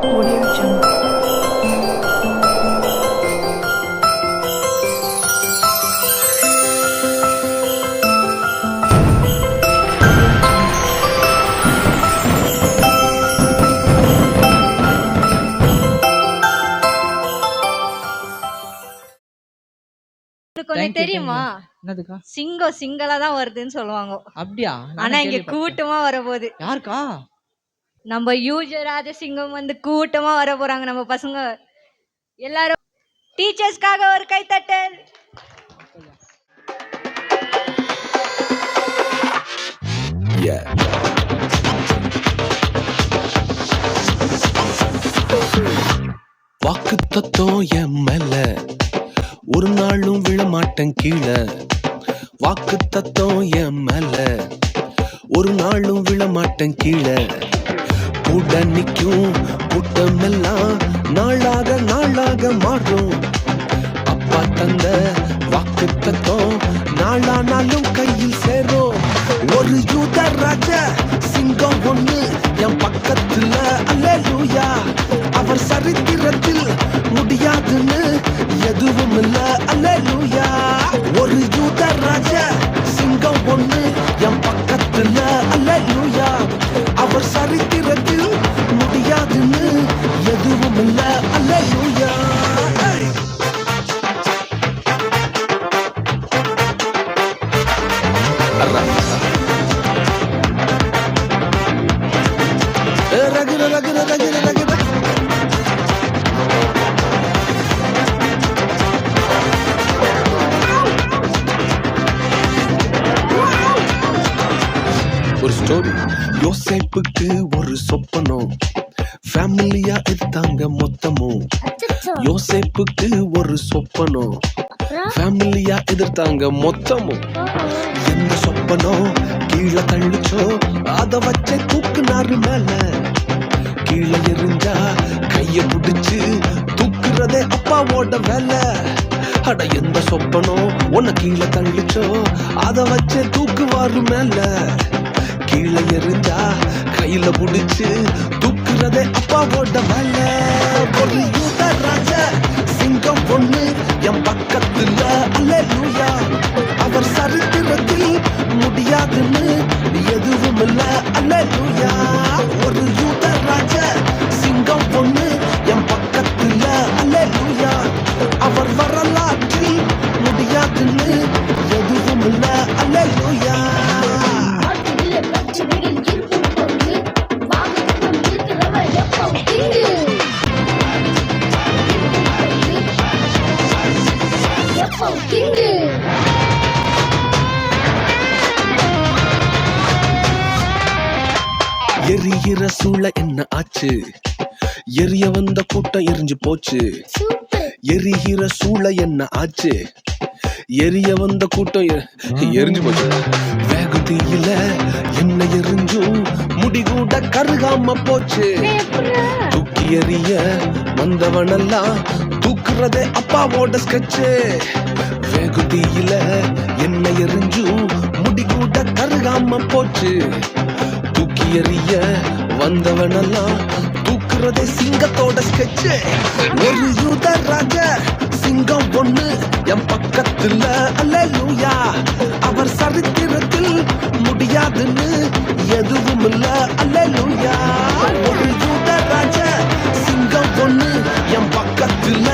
Audio Jungle. ஒண்ணு தெரியுமா? என்னதுக்கா? சிங்கம் சிங்களா தான் வருதுன்னு சொல்லுவாங்க. அப்படியா? ஆனா இங்க கூட்டமா வரப்போகுது. யாருக்கா? நம்ம யூஜராஜ சிங்கம் வந்து கூட்டமா வர போறாங்க. நம்ம பசங்க எல்லாரும் டீச்சர்ஸ்க்காக ஒரு கைத்தட்டல். வாக்கு தத்துவம் என் மேல ஒரு நாளும் விழமாட்டேன் கீழே. வாக்கு தத்துவம் என் மேல ஒரு நாளும் விழமாட்டேன் கீழே. கூட நிற்கும் கூட்டமெல்லாம் நாளாக நாளாக மாறும். அப்பா தந்த வாக்கு தத்துவம் நாளானாலும் கையில் சேரும். ஒரு யூத ராஜ சிங்கம் ஒண்ணு என் பக்கத்துல, அல்லேலூயா. அவர் சரித்திரத்தில் முடியாதுன்னு எதுவும் இல்ல, அல்லேலூயா. ஒரு யூத ராஜ சிங்கம் ஒண்ணு என் பக்கத்துல, அல்லேலூயா. அவர் சரித்திரத்தில் முடியாதுன்னு எதுவும் இல்ல, அல்லேலூயா. ரகுர ரகுர ரகுர ரகுர ஒரு ஸ்டோரி. யோசேப்புக்கு ஒரு சொப்பனம், ஃபேமிலியா எடுத்தாங்க மொத்தமும். யோசேப்புக்கு ஒரு சொப்பனம், ஃபேமிலியா எதிர்த்தாங்க மொத்தமும். என்ன சொப்பனம் கீழே தள்ளிச்சோ அத வச்ச தூக்குனாரு மேல. கீழே எரிஞ்சா கைய பிடிச்சு தூக்குறதே அப்பாவோட வேலை. அட எந்த சொப்பனம் உன்னை கீழே தள்ளிச்சோ அத வச்ச தூக்குவாரு மேல. கீழே எரிஞ்சா கையில பிடிச்சு தூக்குறதே அப்பாவோட வேலை. ஒரு யூத ராஜ சிங்கம் பொண்ணு என் பக்கத்துல, அல்லேலூயா. அவர் சரித்திரத்தில் முடியாதுன்னு எதுவும் இல்ல, அல்லேலூயா. ஒரு யூத ராஜ சிங்கம் பொண்ணு என் பக்கத்துல, அல்லேலூயா. அவர் வரலாற்றில் முடியாதுன்னு எதுவும் இல்ல, அல்லேலூயா. எரிகிற சூழ என்ன ஆச்சு? எரிய வந்த கூட்டம் எரிஞ்சு போச்சு. எரிகிற சூழ என்ன ஆச்சு? எரிய வந்த கூட்டம் எரிஞ்சு போச்சு. வேக தீயில என்ன எரிஞ்சும் முடிகூட கருகாம போச்சு. தூக்கி எறிய வந்தவனெல்லாம் தூக்குறதே அப்பாவோட ஸ்கெட்சு. வேக தீயில என்ன எரிஞ்சும் முடிகூட கருகாம போச்சு. தூக்கி எறிய வந்தவனெல்லாம் தூக்குறதே சிங்கத்தோட ஸ்கெட்சு. ஒரு யூத ராஜ சிங்கம் ஒண்ணு என் பக்கத்துல, அல்லேலூயா. அவர் சரித்திரத்தில் முடியாதுன்னு எதுவும் இல்ல, அல்லேலூயா. ஒரு யூத ராஜ சிங்கம் ஒண்ணு என் பக்கத்துல,